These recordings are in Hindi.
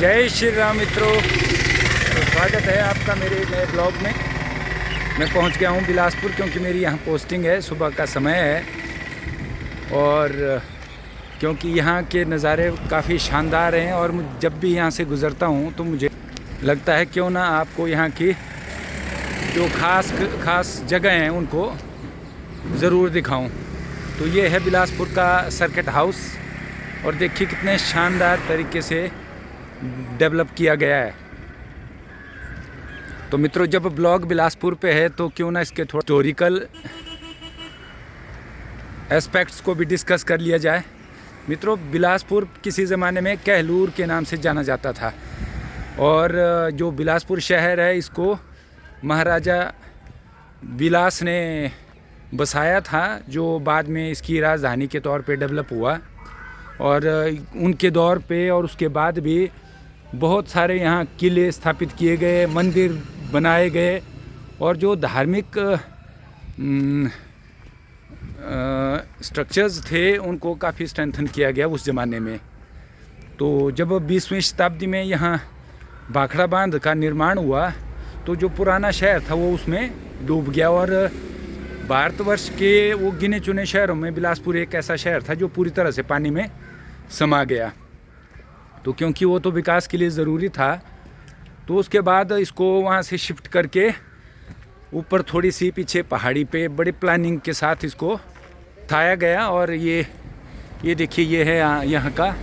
जय श्री राम मित्रों। तो स्वागत है आपका मेरे नए ब्लॉग में। मैं पहुंच गया हूं बिलासपुर, क्योंकि मेरी यहां पोस्टिंग है, सुबह का समय है और क्योंकि यहां के नज़ारे काफ़ी शानदार हैं और जब भी यहां से गुज़रता हूं तो मुझे लगता है क्यों ना आपको यहां की जो ख़ास जगह हैं उनको ज़रूर दिखाऊं। तो ये है बिलासपुर का सर्किट हाउस और देखिए कितने शानदार तरीके से डेवलप किया गया है। तो मित्रों, जब ब्लॉग बिलासपुर पे है तो क्यों ना इसके थोड़ा हिस्टोरिकल एस्पेक्ट्स को भी डिस्कस कर लिया जाए। मित्रों, बिलासपुर किसी ज़माने में कहलूर के नाम से जाना जाता था और जो बिलासपुर शहर है इसको महाराजा विलास ने बसाया था, जो बाद में इसकी राजधानी के तौर पे डेवलप हुआ। और उनके दौर पे और उसके बाद भी बहुत सारे यहाँ किले स्थापित किए गए, मंदिर बनाए गए और जो धार्मिक स्ट्रक्चर्स थे उनको काफ़ी स्ट्रेंथन किया गया उस ज़माने में। तो जब 20वीं शताब्दी में यहाँ भाखड़ा बांध का निर्माण हुआ तो जो पुराना शहर था वो उसमें डूब गया और भारतवर्ष के वो गिने चुने शहरों में बिलासपुर एक ऐसा शहर था जो पूरी तरह से पानी में समा गया। तो क्योंकि वो तो विकास के लिए ज़रूरी था तो उसके बाद इसको वहाँ से शिफ्ट करके ऊपर थोड़ी सी पीछे पहाड़ी पे बड़ी प्लानिंग के साथ इसको उठाया गया। और ये देखिए, ये है यहाँ का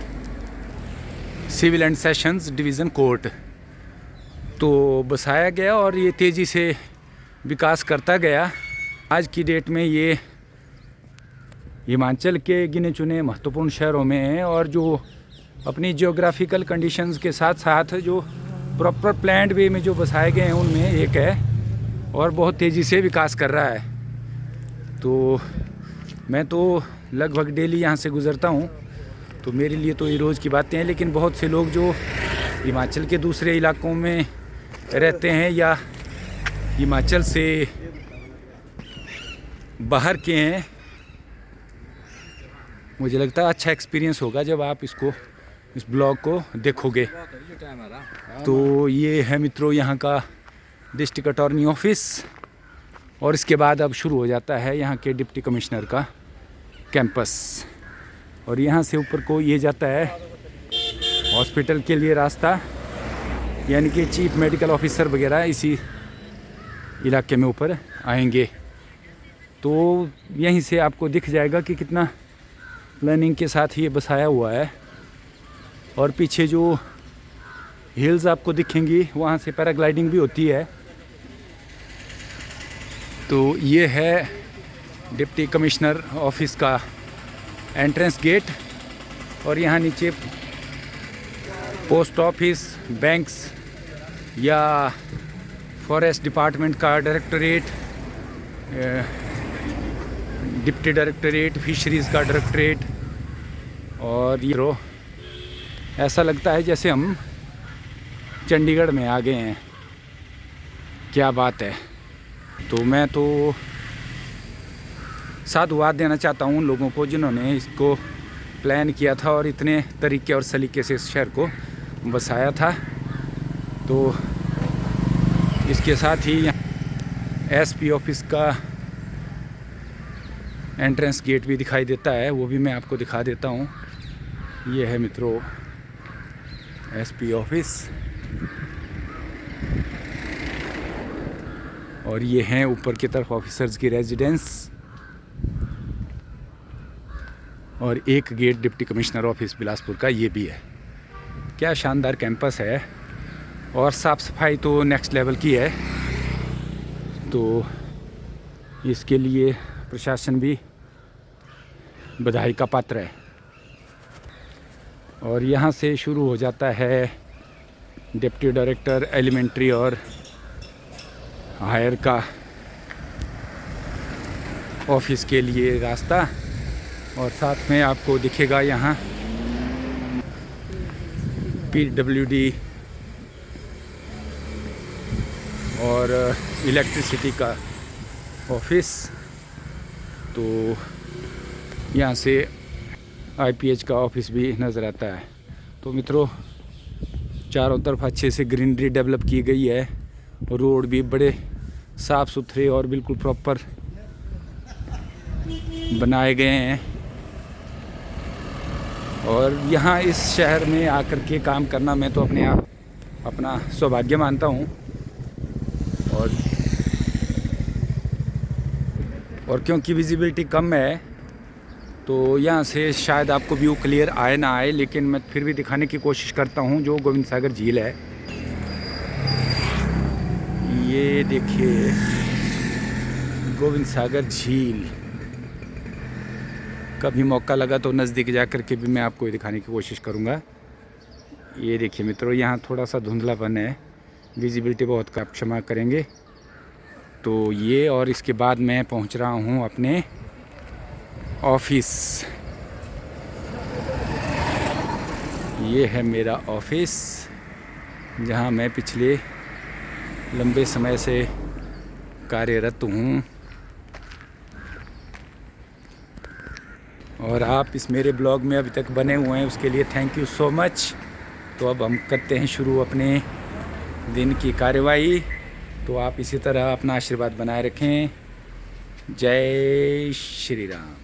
civil and sessions division court तो बसाया गया और ये तेज़ी से विकास करता गया। आज की डेट में ये हिमाचल के गिने चुने महत्वपूर्ण शहरों में है और जो अपनी जियोग्राफिकल कंडीशंस के साथ साथ जो प्रॉपर प्लान्ड वे में जो बसाए गए हैं उनमें एक है और बहुत तेज़ी से विकास कर रहा है। तो मैं तो लगभग डेली यहाँ से गुज़रता हूँ तो मेरे लिए तो ये रोज़ की बातें हैं, लेकिन बहुत से लोग जो हिमाचल के दूसरे इलाकों में रहते हैं या हिमाचल से बाहर के हैं, मुझे लगता है अच्छा एक्सपीरियंस होगा जब आप इस ब्लॉग को देखोगे। तो ये है मित्रों यहाँ का डिस्ट्रिक्ट अटॉर्नी ऑफिस और इसके बाद अब शुरू हो जाता है यहाँ के डिप्टी कमिश्नर का कैंपस। और यहाँ से ऊपर को ये जाता है हॉस्पिटल के लिए रास्ता, यानी कि चीफ मेडिकल ऑफिसर वगैरह इसी इलाके में ऊपर आएंगे। तो यहीं से आपको दिख जाएगा कि कितना प्लानिंग के साथ ये बसाया हुआ है। और पीछे जो हिल्स आपको दिखेंगी वहाँ से पैराग्लाइडिंग भी होती है। तो ये है डिप्टी कमिश्नर ऑफिस का एंट्रेंस गेट और यहाँ नीचे पोस्ट ऑफिस, बैंक्स या फॉरेस्ट डिपार्टमेंट का डायरेक्टरेट, डिप्टी डायरेक्टरेट, फिशरीज़ का डायरेक्टरेट। और ये ऐसा लगता है जैसे हम चंडीगढ़ में आ गए हैं। क्या बात है। तो मैं तो साधुवाद देना चाहता हूँ उन लोगों को जिन्होंने इसको प्लान किया था और इतने तरीके और सलीके से इस शहर को बसाया था। तो इसके साथ ही एसपी ऑफिस का एंट्रेंस गेट भी दिखाई देता है, वो भी मैं आपको दिखा देता हूँ। ये है मित्रों एसपी ऑफिस और ये हैं ऊपर की तरफ ऑफिसर्स की रेजिडेंस और एक gate deputy commissioner office Bilaspur का ये भी है। क्या शानदार कैंपस है और साफ़ सफाई तो नेक्स्ट लेवल की है। तो इसके लिए प्रशासन भी बधाई का पात्र है। और यहाँ से शुरू हो जाता है डिप्टी डायरेक्टर एलिमेंट्री और हायर का ऑफिस के लिए रास्ता और साथ में आपको दिखेगा यहाँ PWD और इलेक्ट्रिसिटी का ऑफिस। तो यहाँ से IPH का ऑफिस भी नज़र आता है। तो मित्रों, चारों तरफ अच्छे से ग्रीनरी डेवलप की गई है, रोड भी बड़े साफ़ सुथरे और बिल्कुल प्रॉपर बनाए गए हैं। और यहाँ इस शहर में आकर के काम करना मैं तो अपने आप अपना सौभाग्य मानता हूँ। और क्योंकि विजिबिलिटी कम है तो यहाँ से शायद आपको व्यू क्लियर आए ना आए, लेकिन मैं फिर भी दिखाने की कोशिश करता हूँ जो गोविंद सागर झील है। ये देखिए गोविंद सागर झील। कभी मौका लगा तो नज़दीक जा कर के भी मैं आपको दिखाने की कोशिश करूँगा। ये देखिए मित्रों, यहाँ थोड़ा सा धुंधलापन है, विजिबिलिटी बहुत कम, क्षमा करेंगे। तो ये, और इसके बाद मैं पहुँच रहा हूँ अपने ऑफिस। ये है मेरा ऑफिस जहाँ मैं पिछले लंबे समय से कार्यरत हूँ। और आप इस मेरे ब्लॉग में अभी तक बने हुए हैं, उसके लिए थैंक यू सो मच। तो अब हम करते हैं शुरू अपने दिन की कार्यवाही। तो आप इसी तरह अपना आशीर्वाद बनाए रखें। जय श्री राम।